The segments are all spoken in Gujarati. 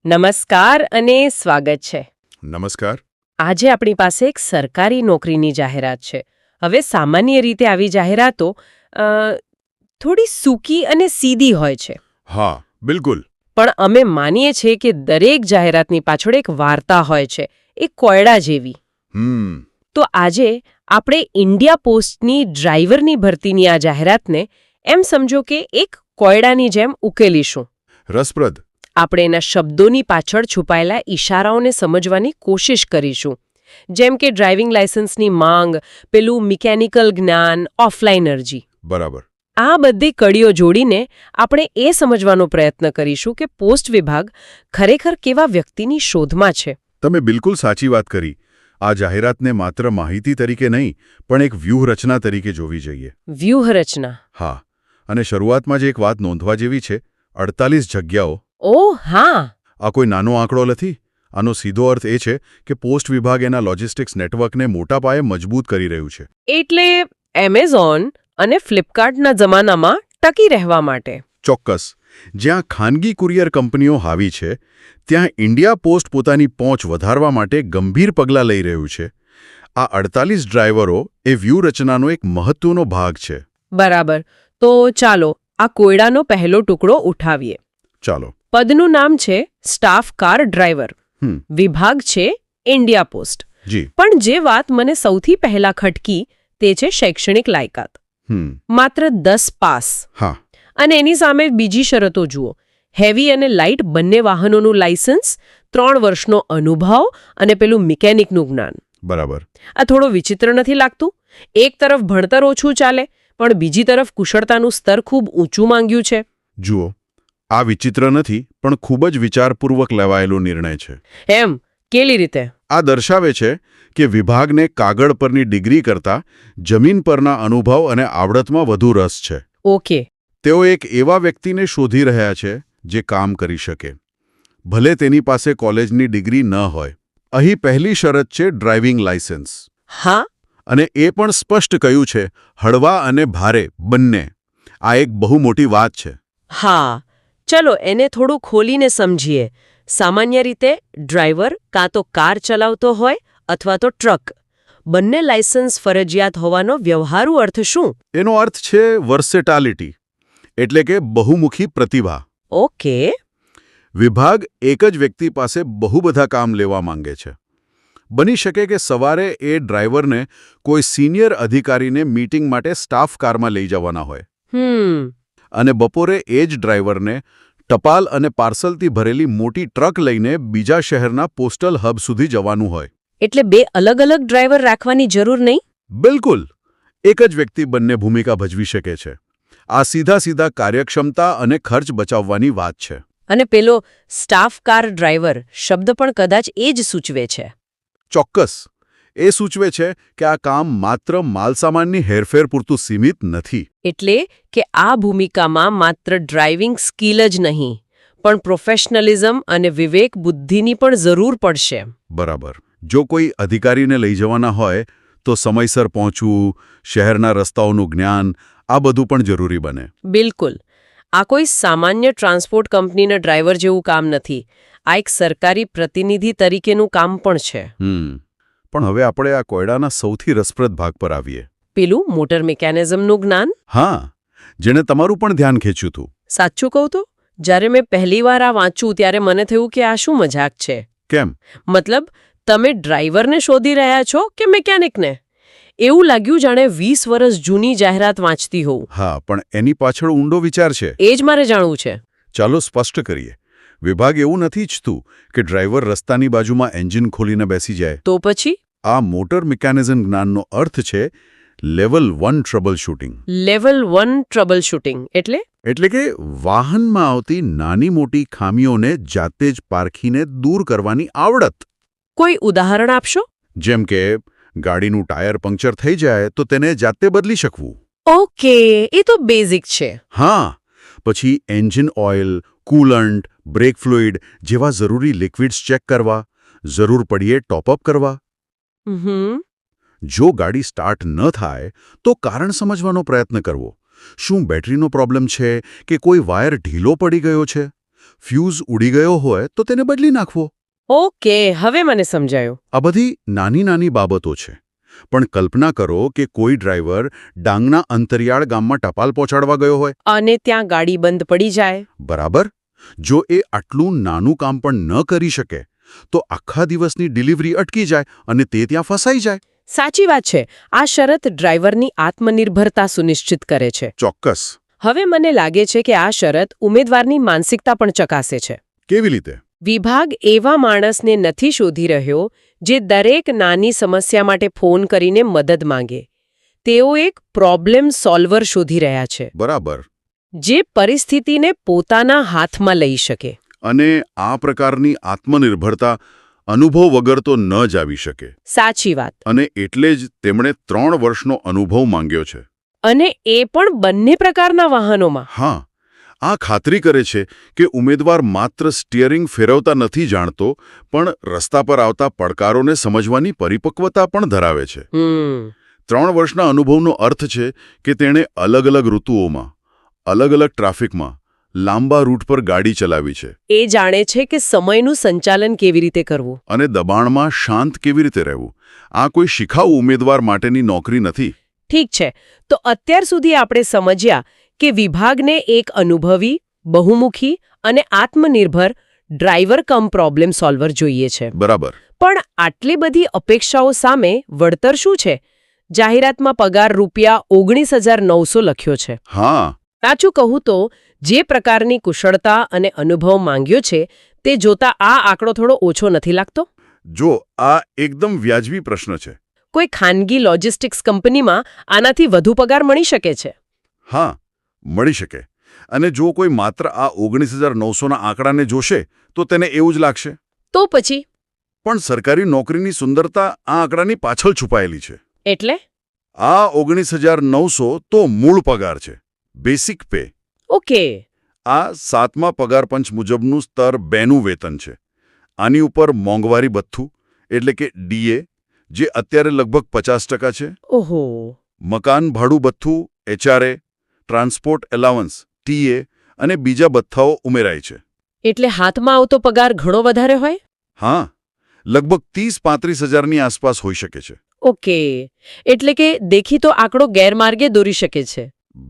નમસ્કાર અને સ્વાગત છે. નમસ્કાર. આજે આપણી પાસે એક સરકારી નોકરીની જાહેરાત છે. હવે સામાન્ય રીતે આવી જાહેરાતો થોડી સૂકી અને સીધી હોય છે. હા, બિલકુલ. પણ અમે માનીએ છીએ કે દરેક જાહેરાતની પાછળ એક વાર્તા હોય છે, એક કોયડા જેવી. તો આજે આપણે ઇન્ડિયા પોસ્ટની ડ્રાઈવરની ભરતીની આ જાહેરાતને એમ સમજો કે એક કોયડાની જેમ ઉકેલીશું. રસપ્રદ. આપણે એના શબ્દોની પાછળ છુપાયેલા ઈશારાઓને સમજવાની કોશિશ કરીશું. જેમ કે ડ્રાઇવિંગ લાયસન્સની માંગ, પેલું મિકેનિકલ જ્ઞાન, ઓફલાઈન અરજી. બરાબર. આ બધી કડીઓ જોડીને આપણે એ સમજવાનો પ્રયત્ન કરીશું કે પોસ્ટ વિભાગ ખરેખર કેવા વ્યક્તિની શોધમાં છે. તમે બિલકુલ સાચી વાત કરી. આ જાહેરાતને માત્ર માહિતી તરીકે નહીં, પણ એક વ્યૂહરચના તરીકે જોવી જોઈએ. વ્યૂહરચના. હા, અને શરૂઆતમાં જ એક વાત નોંધવા જેવી છે, 48 જગ્યાઓ. ઓહ હા. આ કોઈ નાનો આંકડો નથી. આનો સીધો અર્થ એ છે કે પોસ્ટ વિભાગ એના લોજિસ્ટિક્સ નેટવર્કને મોટા પાયે મજબૂત કરી રહ્યું છે. એટલે એમેઝોન અને ફ્લિપકાર્ટના જમાનામાં ટકી રહેવા માટે. ચોક્કસ. જ્યાં ખાનગી કુરિયર કંપનીઓ હાવી છે, ત્યાં ઇન્ડિયા પોસ્ટ પોતાની પહોંચ વધારવા માટે ગંભીર પગલાં લઈ રહ્યું છે. આ 48 ડ્રાઈવરો એ વ્યૂહરચનાનો એક મહત્વનો ભાગ છે. બરાબર. તો ચાલો આ કોયડાનો પહેલો ટુકડો ઉઠાવીએ. ચાલો. પદનું નામ છે સ્ટાફ કાર ડ્રાઈવર. વિભાગ છે ઇન્ડિયા પોસ્ટ. જી. પણ જે વાત મને સૌથી પહેલા ખટકી તે છે શૈક્ષણિક લાયકાત. માત્ર 10 પાસ. હા. અને એની સામે બીજી શરતો જુઓ. હેવી અને લાઇટ બંને વાહનોનું લાયસન્સ, 3 વર્ષનો અનુભવ અને પેલું મિકેનિકનું જ્ઞાન. બરાબર. આ થોડો વિચિત્ર નથી લાગતું? એક તરફ ભણતર ઓછું ચાલે, પણ બીજી તરફ કુશળતાનું સ્તર ખૂબ ઊંચું માંગ્યું છે. જુઓ, આ વિચિત્ર નથી, પણ ખૂબ જ વિચારપૂર્વક લેવાયેલો નિર્ણય છે. એમ કેવી રીતે? આ દર્શાવે છે કે વિભાગને કાગળ પરની ડિગ્રી કરતાં જમીન પરના અનુભવ અને આવડતમાં વધુ રસ છે. ઓકે. તેઓ એક એવા વ્યક્તિને શોધી રહ્યા છે જે કામ કરી શકે, ભલે તેની પાસે કોલેજની ડિગ્રી ન હોય. અહીં પહેલી શરત છે ડ્રાઇવિંગ લાયસન્સ. હા. અને એ પણ સ્પષ્ટ કહ્યું છે, હળવા અને ભારે બંને. આ એક બહુ મોટી વાત છે. હા, ચલો એને થોડું ખોલીને સમજીએ. સામાન્ય રીતે ડ્રાઈવર કાં તો કાર ચલાવતો હોય અથવા તો ટ્રક. બંને લાયસન્સ ફરજિયાત હોવાનો વ્યવહારુ અર્થ શું? એનો અર્થ છે વર્સેટાલિટી, એટલે કે બહુમુખી પ્રતિભા. ઓકે. વિભાગ એક જ વ્યક્તિ પાસે બહુ બધા કામ લેવા માંગે છે. બની શકે કે સવારે એ ડ્રાઈવરને કોઈ સિનિયર અધિકારીને મીટિંગ માટે સ્ટાફ કારમાં લઈ જવાના હોય. અને બપોરે એ જ ડ્રાઈવરને ટપાલ અને પાર્સલથી ભરેલી મોટી ટ્રક લઈને બીજા શહેરના પોસ્ટલ હબ સુધી જવાનું હોય. એટલે 2 અલગ અલગ ડ્રાઈવર રાખવાની જરૂર નહીં? બિલકુલ. એક જ વ્યક્તિ બંને ભૂમિકા ભજવી શકે છે. આ સીધા કાર્યક્ષમતા અને ખર્ચ બચાવવાની વાત છે. અને પેલો સ્ટાફ કાર ડ્રાઈવર શબ્દ પણ કદાચ એ જ સૂચવે છે. ચોક્કસ. એ સૂચવે છે કે આ કામ માત્ર માલસામાનની હેરફેર પૂરતું સીમિત નથી. એટલે કે આ ભૂમિકામાં માત્ર ડ્રાઇવિંગ સ્કિલ જ નહીં, પણ પ્રોફેશનલિઝમ અને વિવેક બુદ્ધિની પણ જરૂર પડશે. બરાબર. જો કોઈ અધિકારીને લઈ જવાના હોય તો સમયસર પહોંચવું, શહેરના રસ્તાઓનું જ્ઞાન, આ બધું પણ જરૂરી બને. બિલકુલ. આ કોઈ સામાન્ય ટ્રાન્સપોર્ટ કંપનીના ડ્રાઈવર જેવું કામ નથી. આ એક સરકારી પ્રતિનિધિ તરીકેનું કામ પણ છે. પણ હવે આપણે આ કોયડાના સૌથી રસપ્રદ ભાગ પર આવીએ. પેલું મોટર મિકેનિઝમનું જ્ઞાન. હા, જેણે તમારું પણ ધ્યાન ખેંચ્યું હતું. સાચું કહું તો જ્યારે મેં પહેલીવાર આ વાંચ્યું ત્યારે મને થયું કે આ શું મજાક છે. કેમ? મતલબ તમે ડ્રાઈવરને શોધી રહ્યા છો કે મિકેનિકને? એવું લાગ્યું જાણે 20 વર્ષ જૂની જાહેરાત વાંચતી હોઉં. હા, પણ એની પાછળ ઊંડો વિચાર છે. એ જ મારે જાણવું છે. ચાલો સ્પષ્ટ કરીએ. વિભાગ એવું નથી ઈચ્છતું કે ડ્રાઈવર રસ્તાની બાજુમાં એન્જિન ખોલીને બેસી જાય. તો પછી? આ મોટર મિકેનિઝમ જ્ઞાનનો અર્થ છે level 1 trouble shooting. Level 1 trouble shooting એટલે? એટલે કે વાહનમાં આવતી નાની મોટી ખામીઓને જાતે જ પારખીને દૂર કરવાની આવડત. કોઈ ઉદાહરણ આપશો? જેમ કે ગાડીનું ટાયર પંક્ચર થઈ જાય તો તેને જાતે બદલી શકવું. ઓકે, એ તો બેઝિક છે. હા, પછી engine oil, coolant, brake fluid જેવા જરૂરી લિક્વિડ્સ ચેક કરવા, જરૂર પડીએ ટોપઅપ કરવા. જો ગાડી સ્ટાર્ટ ન થાય તો કારણ સમજવાનો પ્રયત્ન કરવો. શું બેટરીનો પ્રોબ્લેમ છે કે કોઈ વાયર ઢીલો પડી ગયો છે? ફ્યુઝ ઉડી ગયો હોય તો તેને બદલી નાખવો. ઓકે, હવે મને સમજાયું. આ બધી નાની નાની બાબતો છે. પણ કલ્પના કરો કે કોઈ ડ્રાઈવર ડાંગના અંતરિયાળ ગામમાં ટપાલ પહોંચાડવા ગયો હોય. અને ત્યાં ગાડી બંધ પડી જાય. બરાબર. જો એ આટલું નાનું કામ પણ ન કરી શકે તો આખા દિવસની ડિલિવરી અટકી જાય અને તે ત્યાં ફસાઈ જાય. સાચી વાત છે. આ શરત ડ્રાઈવરની આત્મનિર્ભરતા સુનિશ્ચિત કરે છે. ચોક્કસ. હવે મને લાગે છે કે આ શરત ઉમેદવારની માનસિકતા પણ ચકાસે છે. કેવી રીતે? વિભાગ એવા માણસને નથી શોધી રહ્યો જે દરેક નાની સમસ્યા માટે ફોન કરીને મદદ માંગે. તેઓ એક પ્રોબ્લેમ સોલ્વર શોધી રહ્યા છે. બરાબર. જે પરિસ્થિતિને પોતાના હાથમાં લઈ શકે. અને આ પ્રકારની આત્મનિર્ભરતા અનુભવ વગર તો ન જ આવી શકે. સાચી વાત. અને એટલે જ તેમણે 3 વર્ષનો અનુભવ માંગ્યો છે. અને એ પણ બંને પ્રકારના વાહનોમાં. હા, આ ખાતરી કરે છે કે ઉમેદવાર માત્ર સ્ટિયરિંગ ફેરવતા નથી જાણતો, પણ રસ્તા પર આવતા પડકારોને સમજવાની પરિપક્વતા પણ ધરાવે છે. 3 વર્ષના અનુભવનો અર્થ છે કે તેણે અલગ અલગ ઋતુઓમાં, અલગ અલગ ટ્રાફિકમાં, લાંબા રૂટ પર ગાડી ચલાવી છે. એ જાણે છે કે સમયનું સંચાલન કેવી રીતે કરવું. અને દબાણમાં શાંત કેવી રીતે રહેવું. આ કોઈ શિખાઉ ઉમેદવાર માટેની નોકરી નથી. ઠીક છે, તો અત્યાર સુધી આપણે સમજ્યા કે વિભાગને એક અનુભવી, બહુમુખી અને આત્મનિર્ભર ડ્રાઈવર કમ પ્રોબ્લેમ સોલ્વર જોઈએ છે. બરાબર. પણ આટલી બધી અપેક્ષાઓ સામે વળતર શું છે? જાહેરાતમાં પગાર ₹19,900 લખ્યો છે. હા. સાચું કહું તો જે પ્રકારની કુશળતા અને અનુભવ માંગ્યો છે તે જોતા આ આંકડો થોડો ઓછો નથી લાગતો? જો, આ એકદમ વ્યાજબી પ્રશ્ન છે. કોઈ ખાનગી લોજિસ્ટિક્સ કંપનીમાં આનાથી વધુ પગાર મળી શકે છે. હા, મળી શકે. અને જો કોઈ માત્ર આ 19,900ના આંકડાને જોશે તો તેને એવું જ લાગશે. તો પછી? પણ સરકારી નોકરીની સુંદરતા આ આંકડાની પાછળ છુપાયેલી છે. એટલે? આ 19,900 તો મૂળ પગાર છે, બેસિક પે. ઓકે. આ 7મા પગાર પંચ મુજબનું સ્તર 2નું વેતન છે. આની ઉપર મોંઘવારી ભથ્થું એટલે કે ડીએ, જે અત્યારે લગભગ 50% છે. ઓહો. મકાન ભાડું ભથ્થું એચઆરએ, ટ્રાન્સપોર્ટ એલાવન્સ ટીએ અને બીજા ભથ્થાઓ ઉમેરાય છે. એટલે હાથમાં આવતો પગાર ઘણો વધારે હોય? હા, લગભગ 30-35 હજારની આસપાસ હોઈ શકે છે. ઓકે. એટલે કે દેખીતો આંકડો ગેરમાર્ગે દોરી શકે છે.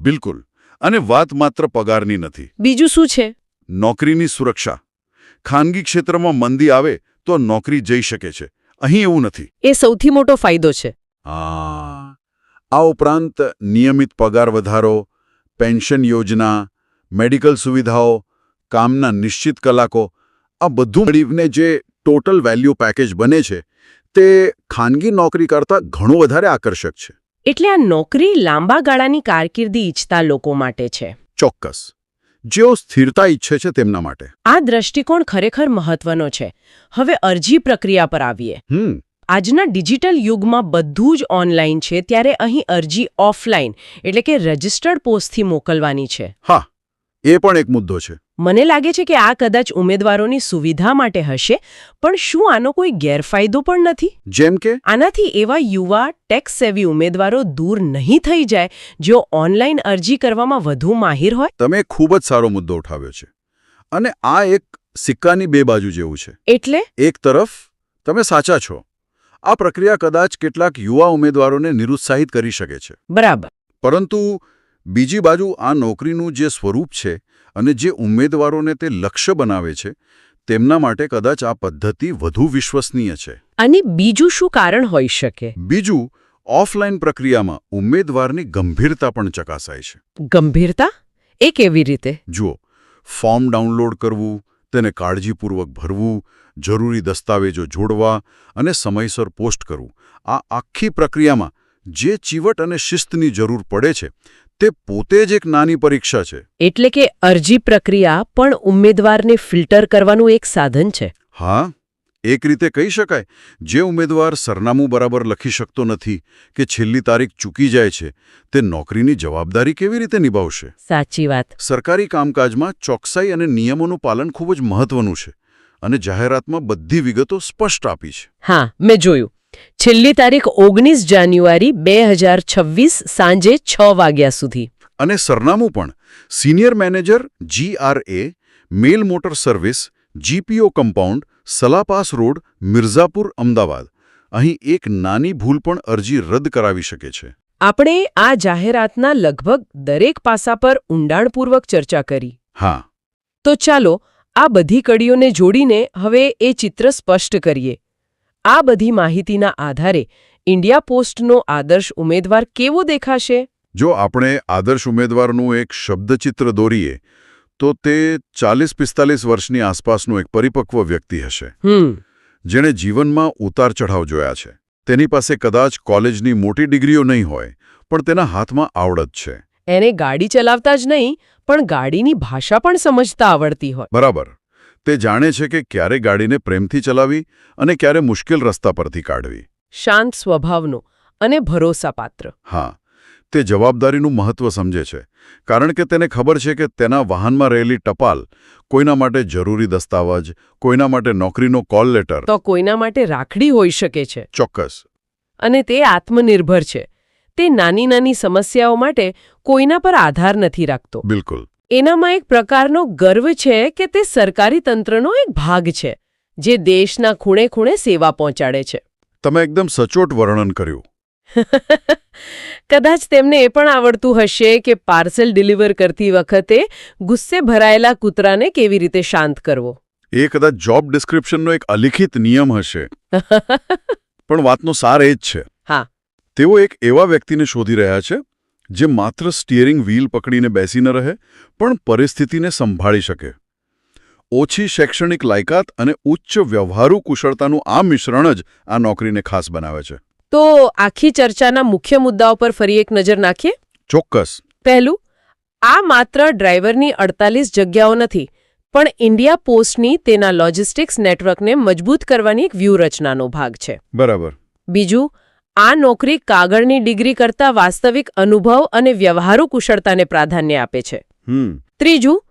બિલકુલ. અને વાત માત્ર પગારની નથી. બીજું શું છે? નોકરીની સુરક્ષા. ખાનગી ક્ષેત્રમાં મંદી આવે તો નોકરી જઈ શકે છે. અહીં એવું નથી. એ સૌથી મોટો ફાયદો છે. આ ઉપરાંત નિયમિત પગાર વધારો, પેન્શન યોજના, મેડિકલ સુવિધાઓ, કામના નિશ્ચિત કલાકો, આ બધું મળીને જે ટોટલ વેલ્યુ પેકેજ બને છે તે ખાનગી નોકરી કરતાં ઘણું વધારે આકર્ષક છે. એટલે આ નોકરી લાંબા ગાળાની કારકિર્દી ઈચ્છતા લોકો માટે છે. ચોક્કસ. જેઓ સ્થિરતા ઈચ્છે છે તેમના માટે. આ દ્રષ્ટિકોણ ખરેખર મહત્વનો છે. હવે અરજી પ્રક્રિયા પર આવીએ. આજના ડિજિટલ યુગમાં બધું જ ઓનલાઈન છે, ત્યારે અહીં અરજી ઓફલાઈન એટલે કે રજિસ્ટર્ડ પોસ્ટથી મોકલવાની છે. હા, એ પણ એક મુદ્દો છે. મને લાગે છે કે આ કદાચ ઉમેદવારોની સુવિધા માટે હશે, પણ શું આનો કોઈ ગેરફાયદો પણ નથી? જેમ કે? આનાથી એવા યુવા ટેક્સ સેવી ઉમેદવારો દૂર નહીં થઈ જાય જેઓ ઓનલાઈન અરજી કરવામાં વધુ માહિર હોય? તમે ખૂબ જ સારો મુદ્દો ઉઠાવ્યો છે. અને આ એક સિક્કાની બે બાજુ જેવું છે. એટલે? એક તરફ તમે સાચા છો, આ પ્રક્રિયા કદાચ કેટલાક યુવા ઉમેદવારોને નિરુત્સાહિત કરી શકે છે. બરાબર. પરંતુ બીજી બાજુ આ નોકરીનું જે સ્વરૂપ છે અને જે ઉમેદવારોને તે લક્ષ્ય બનાવે છે તેમના માટે કદાચ આ પદ્ધતિ વધુ વિશ્વસનીય છે. અને બીજું શું કારણ હોઈ શકે? બીજું, ઓફલાઈન પ્રક્રિયામાં ઉમેદવારની ગંભીરતા પણ ચકાસાય છે. ગંભીરતા? એ કેવી રીતે? જુઓ, ફોર્મ ડાઉનલોડ કરવું, તેને કાળજીપૂર્વક ભરવું, જરૂરી દસ્તાવેજો જોડવા અને સમયસર પોસ્ટ કરવું, આ આખી પ્રક્રિયામાં જે ચીવટ અને શિસ્તની જરૂર પડે છે તે પોતે જ એક નાની પરીક્ષા છે. એટલે કે અરજી પ્રક્રિયા પણ ઉમેદવારને ફિલ્ટર કરવાનું એક સાધન છે. હા, એક રીતે કહી શકાય. જે ઉમેદવાર સરનામું બરાબર લખી શકતો નથી કે છેલ્લી તારીખ ચૂકી જાય છે તે નોકરીની જવાબદારી કેવી રીતે નિભાવશે? સાચી વાત. સરકારી કામકાજમાં ચોકસાઈ અને નિયમોનું પાલન ખૂબ જ મહત્વનું છે અને જાહેરાતમાં બધી વિગતો સ્પષ્ટ આપી છે. હા, મેં જોયું. છેલ્લી તારીખ 19 જાન્યુઆરી 2026 સાંજે 6 વાગ્યા સુધી. અને સરનામું પણ senior manager GRA, mail motor service, GPO compound, Salapas road, Mirzapur, Ahmedabad. અહીં એક નાની ભૂલ પણ અરજી રદ કરાવી શકે છે. આપણે આ જાહેરાતના લગભગ દરેક પાસા પર ઊંડાણપૂર્વક ચર્ચા કરી. હા, તો ચાલો આ બધી કડીઓને જોડીને હવે એ ચિત્ર સ્પષ્ટ કરીએ. આ બધી માહિતીના આધારે ઇન્ડિયા પોસ્ટનો આદર્શ ઉમેદવાર કેવો દેખાશે? જો આપણે આદર્શ ઉમેદવારનું એક શબ્દચિત્ર દોરીએ તો તે 40-45 વર્ષની આસપાસનું એક પરિપક્વ વ્યક્તિ હશે, જેણે જીવનમાં ઉતાર ચઢાવ જોયા છે. તેની પાસે કદાચ કોલેજની મોટી ડિગ્રીઓ નહીં હોય, પણ તેના હાથમાં આવડત છે. એને ગાડી ચલાવતા જ નહીં, પણ ગાડીની ભાષા પણ સમજતા આવડતી હોય. બરાબર. તે જાણે છે કે ક્યારે ગાડીને પ્રેમથી ચલાવી અને ક્યારે મુશ્કેલ રસ્તા પરથી કાઢવી. શાંત સ્વભાવનો અને ભરોસાપાત્ર. હા, તે જવાબદારીનું મહત્વ સમજે છે, કારણ કે તેને ખબર છે કે તેના વાહનમાં રહેલી ટપાલ કોઈના માટે જરૂરી દસ્તાવેજ, કોઈના માટે નોકરીનો કોલ લેટર, તો કોઈના માટે રાખડી હોઈ શકે છે. ચોક્કસ. અને તે આત્મનિર્ભર છે. તે નાની નાની સમસ્યાઓ માટે કોઈના પર આધાર નથી રાખતો. બિલકુલ. એનામાં એક પ્રકારનો ગર્વ છે કે તે સરકારી તંત્રનો એક ભાગ છે, જે દેશના ખૂણે ખૂણે સેવા પહોંચાડે છે. તમે એકદમ સચોટ વર્ણન કર્યું. કદાચ તેમને એ પણ આવડતું હશે કે પાર્સલ ડિલિવર કરતી વખતે ગુસ્સે ભરાયેલા કૂતરાને કેવી રીતે શાંત કરવો. એ કદાચ જોબ ડિસ્ક્રિપ્શનનો એક અલિખિત નિયમ હશે. પણ વાતનો સાર એ જ છે. હા. તેઓ એક એવા વ્યક્તિને શોધી રહ્યા છે જે માત્ર સ્ટીયરિંગ વ્હીલ પકડીને બેસી ન રહે, પણ પરિસ્થિતિને સંભાળી શકે. ઓછી શૈક્ષણિક લાયકાત અને ઉચ્ચ વ્યવહારુ કુશળતાનું આ મિશ્રણ જ આ નોકરીને ખાસ બનાવે છે. તો આખી ચર્ચાના મુખ્ય મુદ્દાઓ પર ફરી એક નજર નાખીએ. ચોક્કસ. પહેલું, આ માત્ર ડ્રાઈવરની 48 જગ્યાઓ નથી, પણ ઇન્ડિયા પોસ્ટની તેના લોજિસ્ટિક્સ નેટવર્કને મજબૂત કરવાની એક વ્યૂહરચનાનો ભાગ છે. બરાબર. બીજું, આ નોકરી કાગળની ડિગ્રી કરતાં વાસ્તવિક અનુભવ અને વ્યવહારુ કુશળતાને પ્રાધાન્ય આપે છે. ત્રીજું,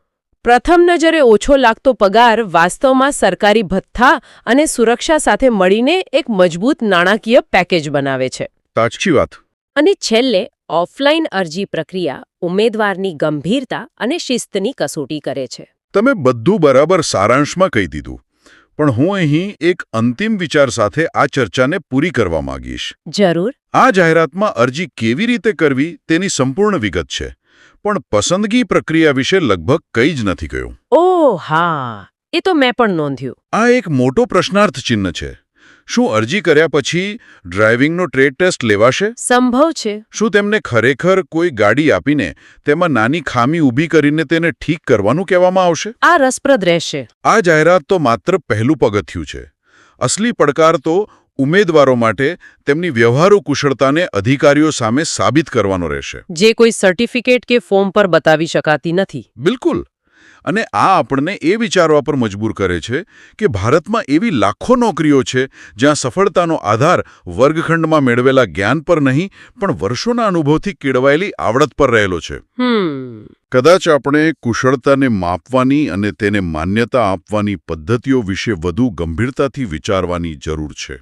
પ્રથમ નજરે ઓછો લાગતો પગાર વાસ્તવમાં સરકારી ભથ્થા અને સુરક્ષા સાથે મળીને એક મજબૂત નાણાકીય પેકેજ બનાવે છે. સાચી વાત. અને છેલ્લે, ઓફલાઈન અરજી પ્રક્રિયા ઉમેદવારની ગંભીરતા અને શિસ્તની કસોટી કરે છે. તમે બધું બરાબર સારાંશમાં કહી દીધું, પણ હું અહીં એક અંતિમ વિચાર સાથે આ ચર્ચાને પૂરી કરવા માંગીશ. જરૂર. આ જાહેરાતમાં અરજી કેવી રીતે કરવી તેની સંપૂર્ણ વિગત છે, પણ પસંદગી પ્રક્રિયા વિશે લગભગ કંઈ જ નથી કહ્યું. ઓહ હા, એ તો મેં પણ નોંધ્યું. આ એક મોટો પ્રશ્નાર્થ ચિહ્ન છે. શું અરજી કર્યા પછી ડ્રાઇવિંગનો ટ્રેડ ટેસ્ટ લેવાશે? સંભવ છે. શું તેમને ખરેખર કોઈ ગાડી આપીને તેમાં નાની ખામી ઊભી કરીને તેને ઠીક કરવાનું કહેવામાં આવશે? આ રસપ્રદ રહેશે. આ જાહેરાત તો માત્ર પહેલું પગથિયું છે. અસલી પડકાર તો ઉમેદવારો માટે તેમની વ્યવહારુ કુશળતાને અધિકારીઓ સામે સાબિત કરવાનો રહેશે, જે કોઈ સર્ટિફિકેટ કે ફોર્મ પર બતાવી શકાતી નથી. બિલકુલ. અને આ આપણને એ વિચારવા પર મજબૂર કરે છે કે ભારતમાં એવી લાખો નોકરીઓ છે જ્યાં સફળતાનો આધાર વર્ગખંડમાં મેળવેલા જ્ઞાન પર નહીં, પણ વર્ષોના અનુભવથી કેળવાયેલી આવડત પર રહેલો છે. કદાચ આપણે કુશળતાને માપવાની અને તેને માન્યતા આપવાની પદ્ધતિઓ વિશે વધુ ગંભીરતાથી વિચારવાની જરૂર છે.